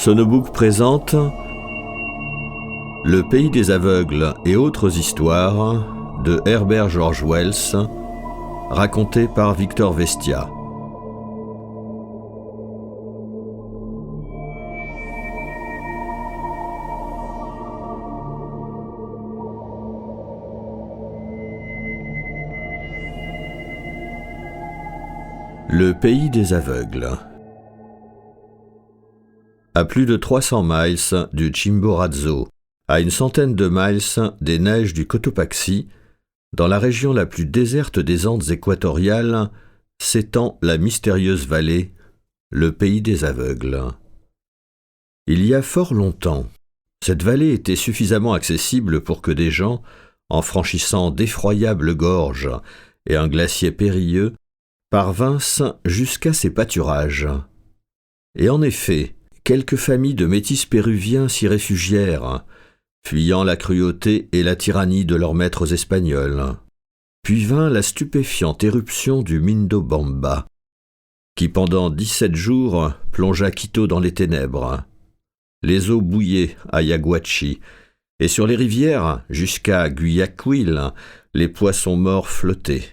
Sonobook présente Le pays des aveugles et autres histoires de Herbert George Wells, raconté par Victor Vestia. Le pays des aveugles. À plus de 300 miles du Chimborazo, à une centaine de miles des neiges du Cotopaxi, dans la région la plus déserte des Andes équatoriales, s'étend la mystérieuse vallée, le pays des aveugles. Il y a fort longtemps, cette vallée était suffisamment accessible pour que des gens, en franchissant d'effroyables gorges et un glacier périlleux, parvinssent jusqu'à ses pâturages. Et en effet, quelques familles de métis péruviens s'y réfugièrent, fuyant la cruauté et la tyrannie de leurs maîtres espagnols. Puis vint la stupéfiante éruption du Mindobamba, qui pendant 17 jours plongea Quito dans les ténèbres. Les eaux bouillaient à Yaguachi, et sur les rivières, jusqu'à Guayaquil, les poissons morts flottaient.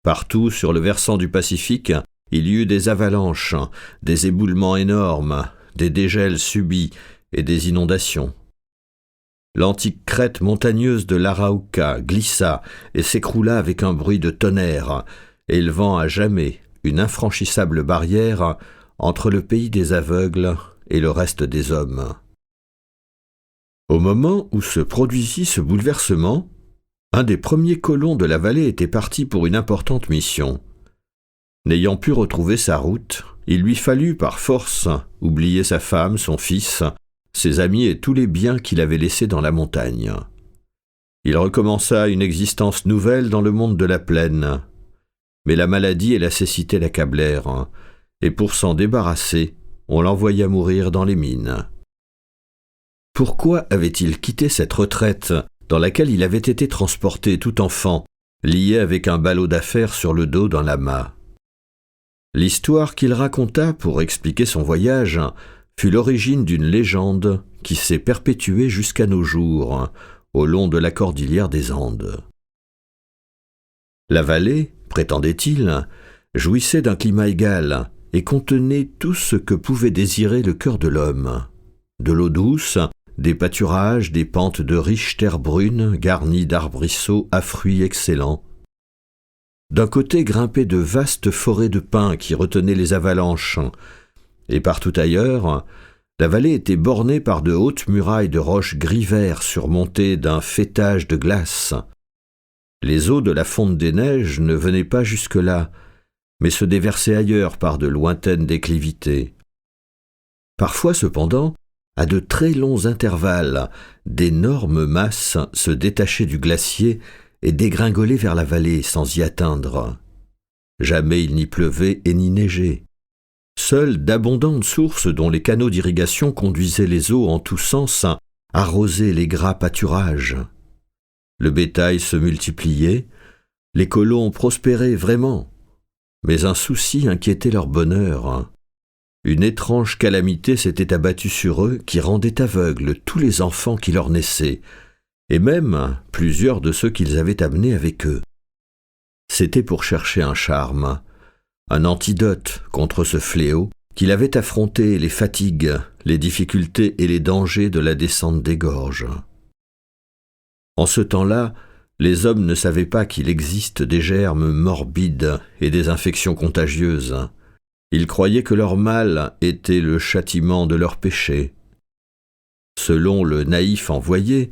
Partout sur le versant du Pacifique, il y eut des avalanches, des éboulements énormes, des dégels subits et des inondations. L'antique crête montagneuse de l'Arauca glissa et s'écroula avec un bruit de tonnerre, élevant à jamais une infranchissable barrière entre le pays des aveugles et le reste des hommes. Au moment où se produisit ce bouleversement, un des premiers colons de la vallée était parti pour une importante mission. N'ayant pu retrouver sa route, il lui fallut par force oublier sa femme, son fils, ses amis et tous les biens qu'il avait laissés dans la montagne. Il recommença une existence nouvelle dans le monde de la plaine. Mais la maladie et la cécité l'accablèrent, et pour s'en débarrasser, on l'envoya mourir dans les mines. Pourquoi avait-il quitté cette retraite dans laquelle il avait été transporté tout enfant, lié avec un ballot d'affaires sur le dos d'un lama? L'histoire qu'il raconta pour expliquer son voyage fut l'origine d'une légende qui s'est perpétuée jusqu'à nos jours, au long de la cordillère des Andes. La vallée, prétendait-il, jouissait d'un climat égal et contenait tout ce que pouvait désirer le cœur de l'homme. De l'eau douce, des pâturages, des pentes de riches terres brunes garnies d'arbrisseaux à fruits excellents. D'un côté grimpaient de vastes forêts de pins qui retenaient les avalanches, et partout ailleurs, la vallée était bornée par de hautes murailles de roches gris-vert surmontées d'un faîtage de glace. Les eaux de la fonte des neiges ne venaient pas jusque-là, mais se déversaient ailleurs par de lointaines déclivités. Parfois, cependant, à de très longs intervalles, d'énormes masses se détachaient du glacier et dégringolaient vers la vallée sans y atteindre. Jamais il n'y pleuvait et n'y neigeait. Seules d'abondantes sources dont les canaux d'irrigation conduisaient les eaux en tous sens arrosaient les gras pâturages. Le bétail se multipliait, les colons prospéraient vraiment, mais un souci inquiétait leur bonheur. Une étrange calamité s'était abattue sur eux qui rendait aveugles tous les enfants qui leur naissaient, et même plusieurs de ceux qu'ils avaient amenés avec eux. C'était pour chercher un charme, un antidote contre ce fléau qu'il avait affronté les fatigues, les difficultés et les dangers de la descente des gorges. En ce temps-là, les hommes ne savaient pas qu'il existe des germes morbides et des infections contagieuses. Ils croyaient que leur mal était le châtiment de leurs péchés. Selon le naïf envoyé,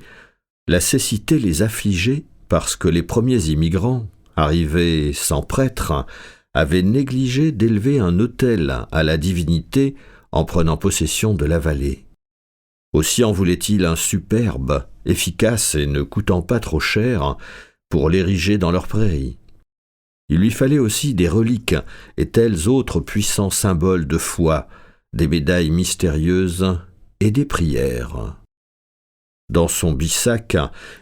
la cécité les affligeait parce que les premiers immigrants, arrivés sans prêtre, avaient négligé d'élever un autel à la divinité en prenant possession de la vallée. Aussi en voulait-il un superbe, efficace et ne coûtant pas trop cher, pour l'ériger dans leurs prairies. Il lui fallait aussi des reliques et tels autres puissants symboles de foi, des médailles mystérieuses et des prières. Dans son bissac,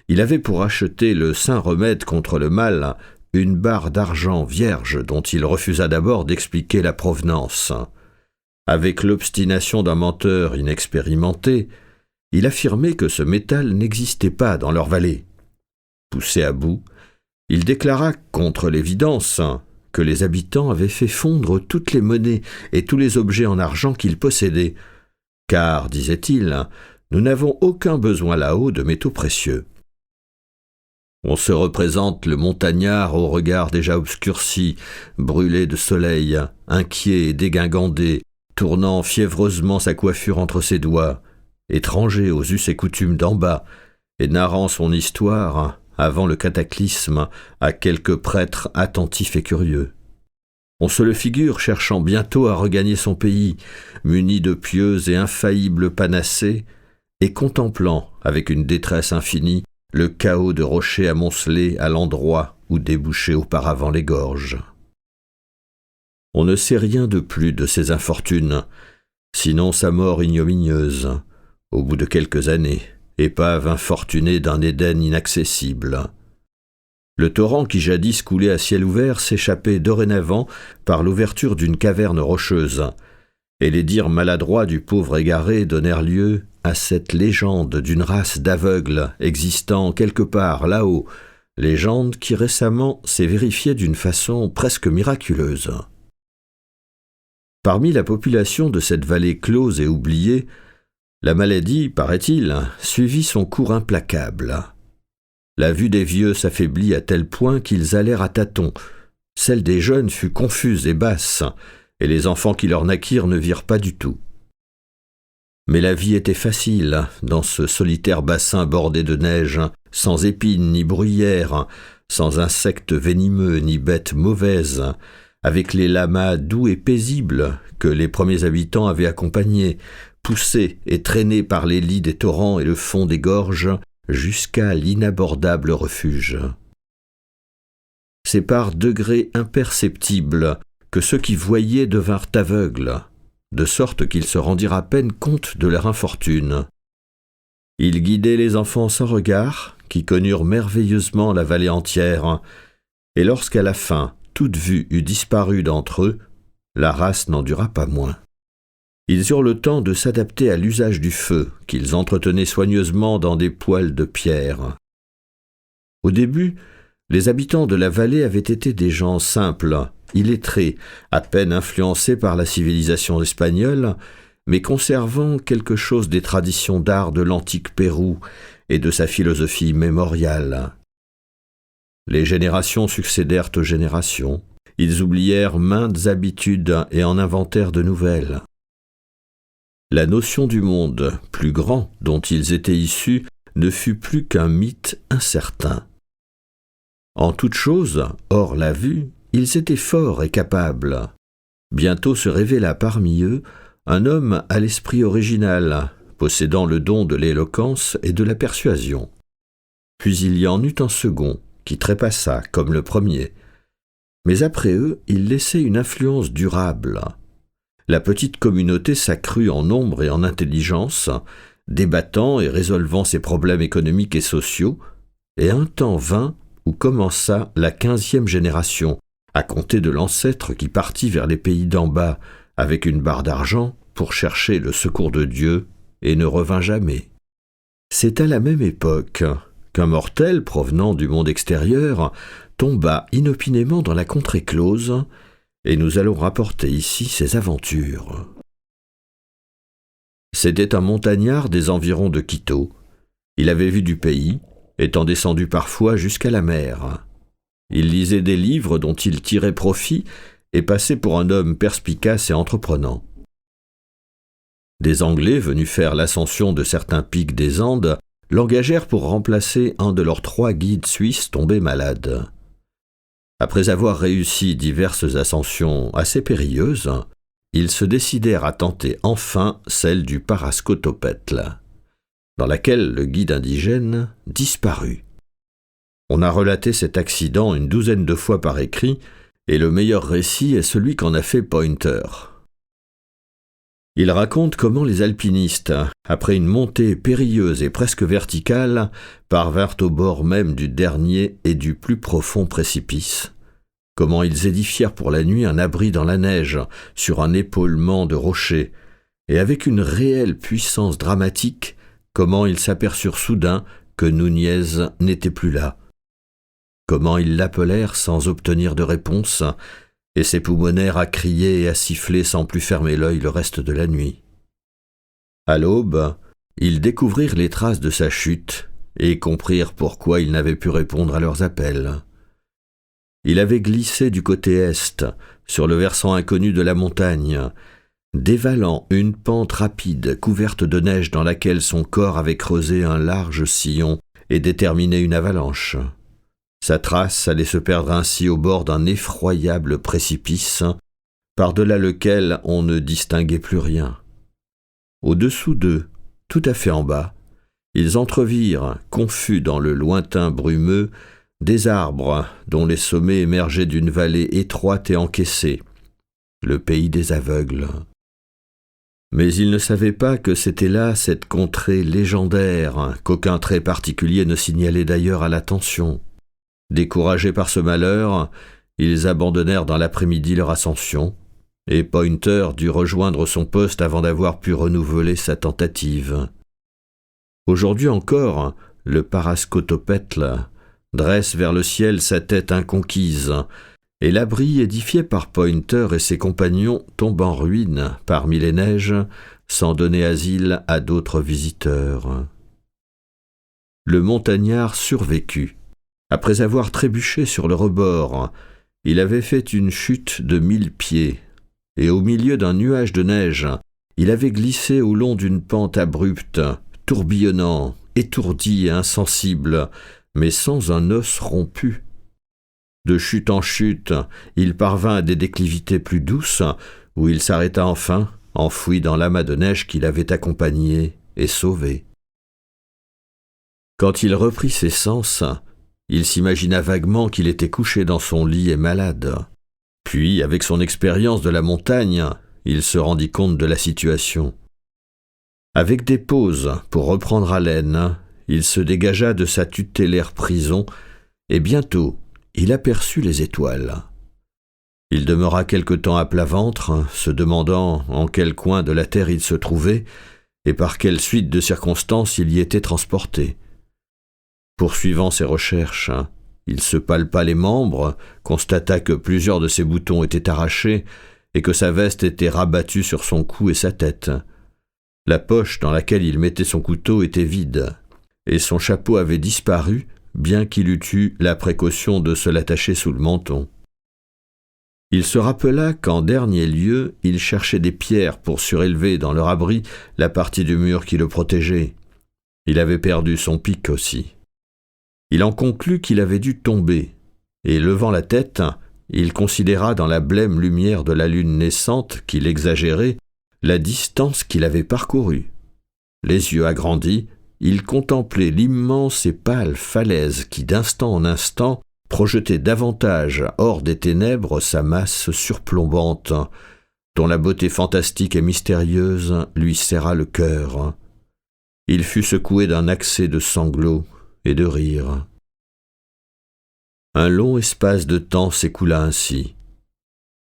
il avait pour acheter le saint remède contre le mal une barre d'argent vierge dont il refusa d'abord d'expliquer la provenance. Avec l'obstination d'un menteur inexpérimenté, il affirmait que ce métal n'existait pas dans leur vallée. Poussé à bout, il déclara contre l'évidence que les habitants avaient fait fondre toutes les monnaies et tous les objets en argent qu'ils possédaient, car, disait-il, nous n'avons aucun besoin là-haut de métaux précieux. On se représente le montagnard au regard déjà obscurci, brûlé de soleil, inquiet et dégingandé, tournant fiévreusement sa coiffure entre ses doigts, étranger aux us et coutumes d'en bas, et narrant son histoire, avant le cataclysme, à quelques prêtres attentifs et curieux. On se le figure cherchant bientôt à regagner son pays, muni de pieux et infaillibles panacées, et contemplant, avec une détresse infinie, le chaos de rochers amoncelés à l'endroit où débouchaient auparavant les gorges. On ne sait rien de plus de ses infortunes, sinon sa mort ignominieuse, au bout de quelques années, épave infortunée d'un Éden inaccessible. Le torrent qui jadis coulait à ciel ouvert s'échappait dorénavant par l'ouverture d'une caverne rocheuse, et les dires maladroits du pauvre égaré donnèrent lieu à cette légende d'une race d'aveugles existant quelque part là-haut, légende qui récemment s'est vérifiée d'une façon presque miraculeuse. Parmi la population de cette vallée close et oubliée, la maladie, paraît-il, suivit son cours implacable. La vue des vieux s'affaiblit à tel point qu'ils allèrent à tâtons. Celle des jeunes fut confuse et basse, et les enfants qui leur naquirent ne virent pas du tout. Mais la vie était facile dans ce solitaire bassin bordé de neige, sans épines ni bruyères, sans insectes venimeux ni bêtes mauvaises, avec les lamas doux et paisibles que les premiers habitants avaient accompagnés, poussés et traînés par les lits des torrents et le fond des gorges jusqu'à l'inabordable refuge. C'est par degrés imperceptibles que ceux qui voyaient devinrent aveugles, de sorte qu'ils se rendirent à peine compte de leur infortune. Ils guidaient les enfants sans regard, qui connurent merveilleusement la vallée entière, et lorsqu'à la fin toute vue eut disparu d'entre eux, la race n'en dura pas moins. Ils eurent le temps de s'adapter à l'usage du feu, qu'ils entretenaient soigneusement dans des poêles de pierre. Au début, les habitants de la vallée avaient été des gens simples, illettrés, à peine influencés par la civilisation espagnole, mais conservant quelque chose des traditions d'art de l'antique Pérou et de sa philosophie mémoriale. Les générations succédèrent aux générations. Ils oublièrent maintes habitudes et en inventèrent de nouvelles. La notion du monde plus grand dont ils étaient issus ne fut plus qu'un mythe incertain. En toute chose, hors la vue, ils étaient forts et capables. Bientôt se révéla parmi eux un homme à l'esprit original, possédant le don de l'éloquence et de la persuasion. Puis il y en eut un second, qui trépassa comme le premier. Mais après eux, il laissait une influence durable. La petite communauté s'accrut en nombre et en intelligence, débattant et résolvant ses problèmes économiques et sociaux, et un temps vint où commença la 15e génération, à compter de l'ancêtre qui partit vers les pays d'en bas avec une barre d'argent pour chercher le secours de Dieu et ne revint jamais. C'est à la même époque qu'un mortel provenant du monde extérieur tomba inopinément dans la contrée close, et nous allons rapporter ici ses aventures. C'était un montagnard des environs de Quito. Il avait vu du pays, étant descendu parfois jusqu'à la mer. Il lisait des livres dont il tirait profit et passait pour un homme perspicace et entreprenant. Des Anglais venus faire l'ascension de certains pics des Andes l'engagèrent pour remplacer un de leurs 3 guides suisses tombés malades. Après avoir réussi diverses ascensions assez périlleuses, ils se décidèrent à tenter enfin celle du Parascotopetl, dans laquelle le guide indigène disparut. On a relaté cet accident une 12aine de fois par écrit, et le meilleur récit est celui qu'en a fait Pointer. Il raconte comment les alpinistes, après une montée périlleuse et presque verticale, parvinrent au bord même du dernier et du plus profond précipice. comment ils édifièrent pour la nuit un abri dans la neige, sur un épaulement de rochers, et avec une réelle puissance dramatique, comment ils s'aperçurent soudain que Nunez n'était plus là. Comment ils l'appelèrent sans obtenir de réponse, et s'époumonèrent à crier et à siffler sans plus fermer l'œil le reste de la nuit. À l'aube, ils découvrirent les traces de sa chute et comprirent pourquoi il n'avait pu répondre à leurs appels. Il avait glissé du côté est, sur le versant inconnu de la montagne, dévalant une pente rapide couverte de neige dans laquelle son corps avait creusé un large sillon et déterminé une avalanche. Sa trace allait se perdre ainsi au bord d'un effroyable précipice, par-delà lequel on ne distinguait plus rien. Au-dessous d'eux, tout à fait en bas, ils entrevirent, confus dans le lointain brumeux, des arbres dont les sommets émergeaient d'une vallée étroite et encaissée, le pays des aveugles. Mais ils ne savaient pas que c'était là cette contrée légendaire, qu'aucun trait particulier ne signalait d'ailleurs à l'attention. Découragés par ce malheur, ils abandonnèrent dans l'après-midi leur ascension, et Pointer dut rejoindre son poste avant d'avoir pu renouveler sa tentative. Aujourd'hui encore, le parascotopètle dresse vers le ciel sa tête inconquise, et l'abri édifié par Pointer et ses compagnons tombe en ruine parmi les neiges, sans donner asile à d'autres visiteurs. Le montagnard survécut. Après avoir trébuché sur le rebord, il avait fait une chute de 1000 pieds, et au milieu d'un nuage de neige, il avait glissé au long d'une pente abrupte, tourbillonnant, étourdi et insensible, mais sans un os rompu. De chute en chute, il parvint à des déclivités plus douces, où il s'arrêta enfin, enfoui dans l'amas de neige qui l'avait accompagné et sauvé. Quand il reprit ses sens, il s'imagina vaguement qu'il était couché dans son lit et malade. Puis, avec son expérience de la montagne, il se rendit compte de la situation. Avec des pauses pour reprendre haleine, il se dégagea de sa tutélaire prison et bientôt il aperçut les étoiles. Il demeura quelque temps à plat ventre, se demandant en quel coin de la terre il se trouvait et par quelle suite de circonstances il y était transporté. Poursuivant ses recherches, il se palpa les membres, constata que plusieurs de ses boutons étaient arrachés et que sa veste était rabattue sur son cou et sa tête. La poche dans laquelle il mettait son couteau était vide, et son chapeau avait disparu, bien qu'il eût eu la précaution de se l'attacher sous le menton. Il se rappela qu'en dernier lieu, il cherchait des pierres pour surélever dans leur abri la partie du mur qui le protégeait. Il avait perdu son pic aussi. Il en conclut qu'il avait dû tomber, et levant la tête, il considéra dans la blême lumière de la lune naissante qu'il exagérait la distance qu'il avait parcourue. Les yeux agrandis, il contemplait l'immense et pâle falaise qui, d'instant en instant, projetait davantage hors des ténèbres sa masse surplombante, dont la beauté fantastique et mystérieuse lui serra le cœur. Il fut secoué d'un accès de sanglots et de rire. Un long espace de temps s'écoula ainsi.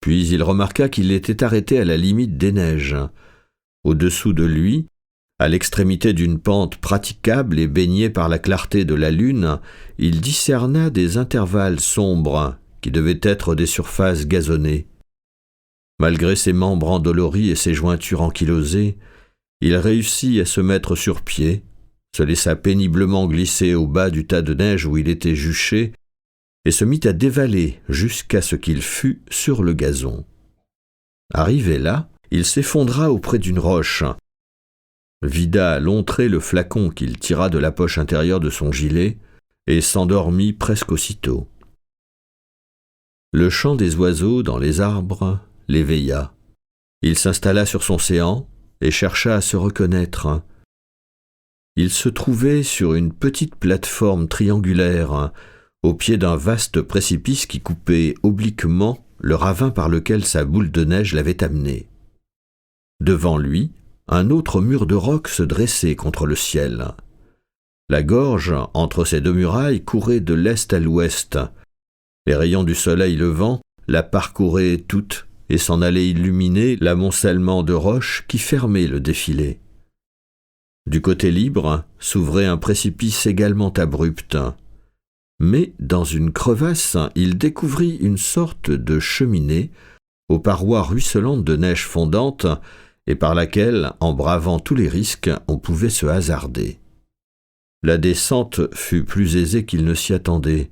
Puis il remarqua qu'il était arrêté à la limite des neiges. Au-dessous de lui, à l'extrémité d'une pente praticable et baignée par la clarté de la lune, il discerna des intervalles sombres qui devaient être des surfaces gazonnées. Malgré ses membres endoloris et ses jointures ankylosées, il réussit à se mettre sur pied, se laissa péniblement glisser au bas du tas de neige où il était juché et se mit à dévaler jusqu'à ce qu'il fût sur le gazon. Arrivé là, il s'effondra auprès d'une roche, vida à longs traits le flacon qu'il tira de la poche intérieure de son gilet et s'endormit presque aussitôt. Le chant des oiseaux dans les arbres l'éveilla. Il s'installa sur son séant et chercha à se reconnaître. Il se trouvait sur une petite plateforme triangulaire, au pied d'un vaste précipice qui coupait obliquement le ravin par lequel sa boule de neige l'avait amené. Devant lui, un autre mur de roc se dressait contre le ciel. La gorge, entre ces deux murailles, courait de l'est à l'ouest, Les rayons du soleil levant la parcouraient toute et s'en allaient illuminer l'amoncellement de roches qui fermait le défilé. Du côté libre s'ouvrait un précipice également abrupt. Mais dans une crevasse, il découvrit une sorte de cheminée aux parois ruisselantes de neige fondante et par laquelle, en bravant tous les risques, on pouvait se hasarder. La descente fut plus aisée qu'il ne s'y attendait,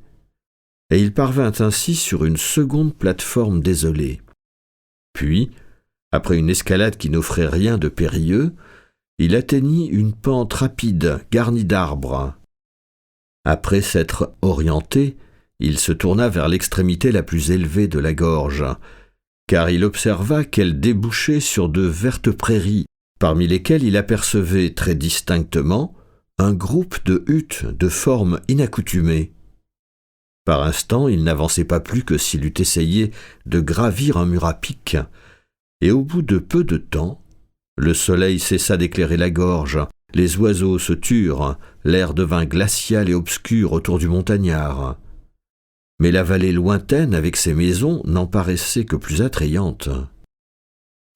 et il parvint ainsi sur une seconde plateforme désolée. Puis, après une escalade qui n'offrait rien de périlleux, il atteignit une pente rapide garnie d'arbres. Après s'être orienté, il se tourna vers l'extrémité la plus élevée de la gorge, car il observa qu'elle débouchait sur de vertes prairies, parmi lesquelles il apercevait très distinctement un groupe de huttes de forme inaccoutumée. Par instant, il n'avançait pas plus que s'il eût essayé de gravir un mur à pic, et au bout de peu de temps, le soleil cessa d'éclairer la gorge, les oiseaux se turent, l'air devint glacial et obscur autour du montagnard. Mais la vallée lointaine avec ses maisons n'en paraissait que plus attrayante.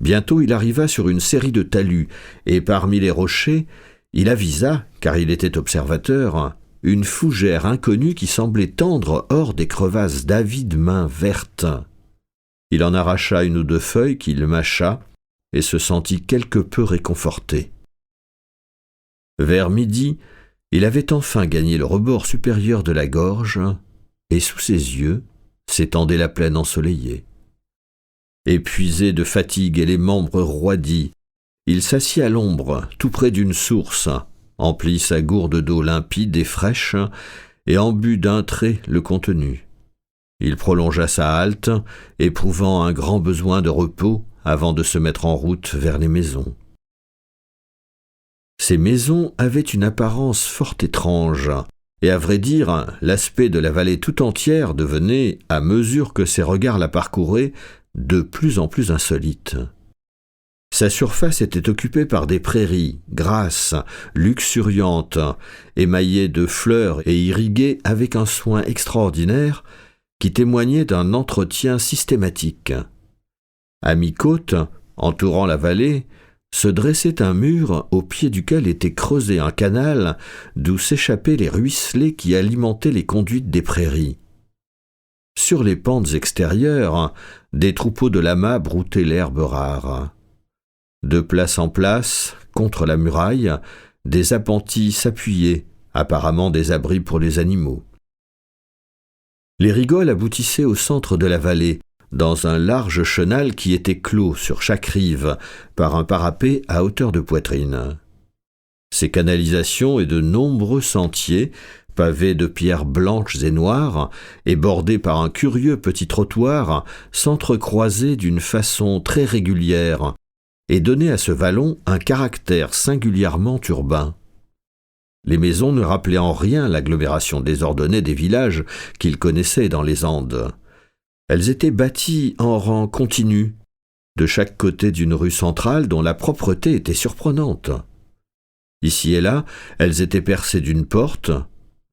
Bientôt il arriva sur une série de talus, et parmi les rochers, il avisa, car il était observateur, une fougère inconnue qui semblait tendre hors des crevasses d'avides mains vertes. Il en arracha une ou deux feuilles qu'il mâcha, et se sentit quelque peu réconforté. Vers midi, il avait enfin gagné le rebord supérieur de la gorge, et sous ses yeux s'étendait la plaine ensoleillée. Épuisé de fatigue et les membres roidis, il s'assit à l'ombre, tout près d'une source, emplit sa gourde d'eau limpide et fraîche, et en but d'un trait le contenu. Il prolongea sa halte, éprouvant un grand besoin de repos avant de se mettre en route vers les maisons. Ces maisons avaient une apparence fort étrange, et à vrai dire, l'aspect de la vallée tout entière devenait, à mesure que ses regards la parcouraient, de plus en plus insolite. Sa surface était occupée par des prairies, grasses, luxuriantes, émaillées de fleurs et irriguées avec un soin extraordinaire qui témoignait d'un entretien systématique. À mi-côte, entourant la vallée, se dressait un mur au pied duquel était creusé un canal d'où s'échappaient les ruisselets qui alimentaient les conduites des prairies. Sur les pentes extérieures, des troupeaux de lamas broutaient l'herbe rare. De place en place, contre la muraille, des appentis s'appuyaient, apparemment des abris pour les animaux. Les rigoles aboutissaient au centre de la vallée, dans un large chenal qui était clos sur chaque rive par un parapet à hauteur de poitrine. Ces canalisations et de nombreux sentiers, pavés de pierres blanches et noires et bordés par un curieux petit trottoir, s'entrecroisaient d'une façon très régulière et donnaient à ce vallon un caractère singulièrement urbain. Les maisons ne rappelaient en rien l'agglomération désordonnée des villages qu'il connaissait dans les Andes. Elles étaient bâties en rang continu, de chaque côté d'une rue centrale dont la propreté était surprenante. Ici et là, elles étaient percées d'une porte,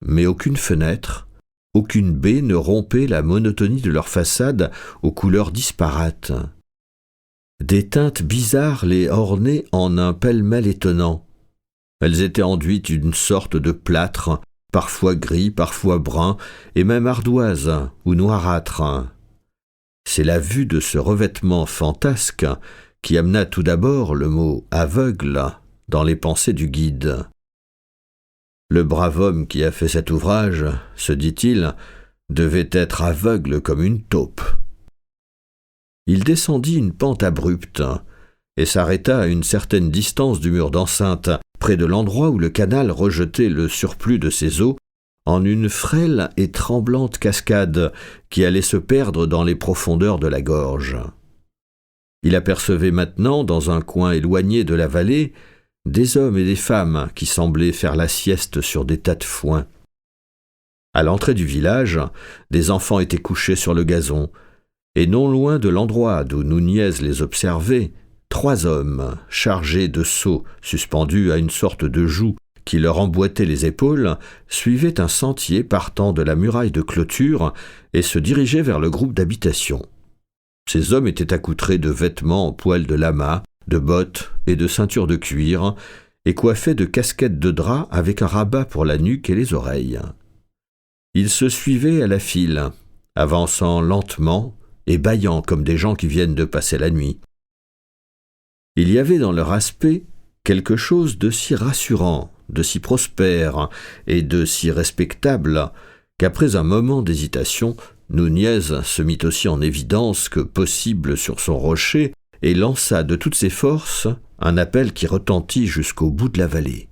mais aucune fenêtre, aucune baie ne rompait la monotonie de leurs façades aux couleurs disparates. Des teintes bizarres les ornaient en un pêle-mêle étonnant. Elles étaient enduites d'une sorte de plâtre, parfois gris, parfois brun, et même ardoise ou noirâtre. C'est la vue de ce revêtement fantasque qui amena tout d'abord le mot « aveugle » dans les pensées du guide. Le brave homme qui a fait cet ouvrage, se dit-il, devait être aveugle comme une taupe. Il descendit une pente abrupte et s'arrêta à une certaine distance du mur d'enceinte, près de l'endroit où le canal rejetait le surplus de ses eaux en une frêle et tremblante cascade qui allait se perdre dans les profondeurs de la gorge. Il apercevait maintenant, dans un coin éloigné de la vallée, des hommes et des femmes qui semblaient faire la sieste sur des tas de foin. À l'entrée du village, des enfants étaient couchés sur le gazon, et non loin de l'endroit d'où Nunez les observait, 3 hommes chargés de seaux suspendus à une sorte de joug qui leur emboîtait les épaules, suivaient un sentier partant de la muraille de clôture et se dirigeaient vers le groupe d'habitation. Ces hommes étaient accoutrés de vêtements en poil de lama, de bottes et de ceintures de cuir, et coiffés de casquettes de drap avec un rabat pour la nuque et les oreilles. Ils se suivaient à la file, avançant lentement et bâillant comme des gens qui viennent de passer la nuit. Il y avait dans leur aspect quelque chose de si rassurant, de si prospère et de si respectable qu'après un moment d'hésitation, Nunez se mit aussi en évidence que possible sur son rocher et lança de toutes ses forces un appel qui retentit jusqu'au bout de la vallée.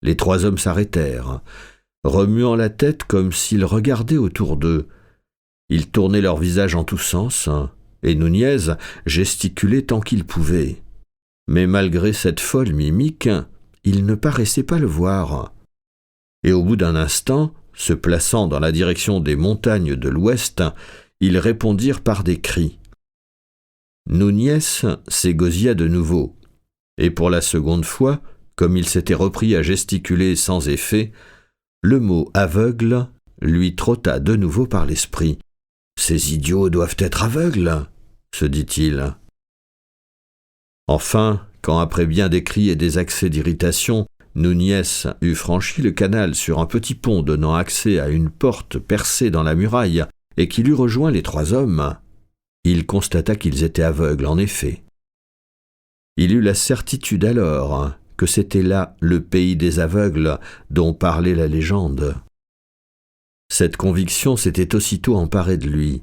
Les trois hommes s'arrêtèrent, remuant la tête comme s'ils regardaient autour d'eux. Ils tournaient leur visage en tous sens, et Nunez gesticulait tant qu'il pouvait. Mais malgré cette folle mimique, il ne paraissait pas le voir. Et au bout d'un instant, se plaçant dans la direction des montagnes de l'ouest, ils répondirent par des cris. Nunez s'égosilla de nouveau, et pour la seconde fois, comme il s'était repris à gesticuler sans effet, le mot « aveugle » lui trotta de nouveau par l'esprit. « Ces idiots doivent être aveugles !» se dit-il. Enfin, quand après bien des cris et des accès d'irritation, Nunez eut franchi le canal sur un petit pont donnant accès à une porte percée dans la muraille et qu'il eut rejoint les trois hommes, il constata qu'ils étaient aveugles en effet. Il eut la certitude alors que c'était là le pays des aveugles dont parlait la légende. Cette conviction s'était aussitôt emparée de lui,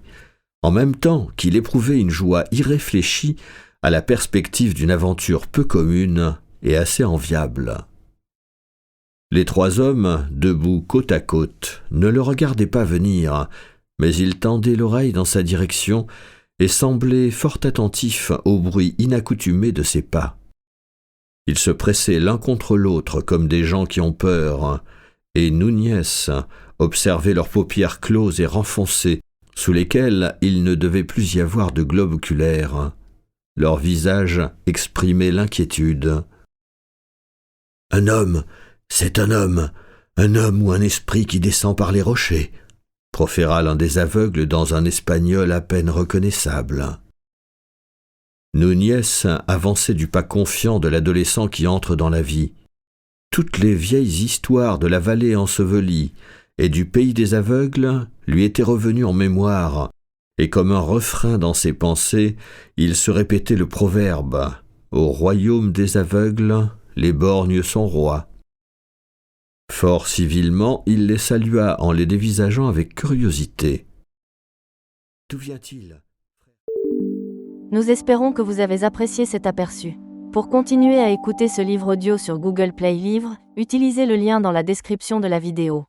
en même temps qu'il éprouvait une joie irréfléchie à la perspective d'une aventure peu commune et assez enviable. Les trois hommes, debout côte à côte, ne le regardaient pas venir, mais ils tendaient l'oreille dans sa direction et semblaient fort attentifs au bruit inaccoutumé de ses pas. Ils se pressaient l'un contre l'autre comme des gens qui ont peur, et Nunez observait leurs paupières closes et renfoncées, sous lesquelles il ne devait plus y avoir de globe oculaire. Leur visage exprimait l'inquiétude. « Un homme, c'est un homme ou un esprit qui descend par les rochers », proféra l'un des aveugles dans un espagnol à peine reconnaissable. Nunez avançait du pas confiant de l'adolescent qui entre dans la vie. Toutes les vieilles histoires de la vallée ensevelie et du pays des aveugles lui étaient revenues en mémoire, et comme un refrain dans ses pensées, il se répétait le proverbe « Au royaume des aveugles, les borgnes sont rois ». Fort civilement, il les salua en les dévisageant avec curiosité. « D'où vient-il » ? Nous espérons que vous avez apprécié cet aperçu. Pour continuer à écouter ce livre audio sur Google Play Livres, utilisez le lien dans la description de la vidéo.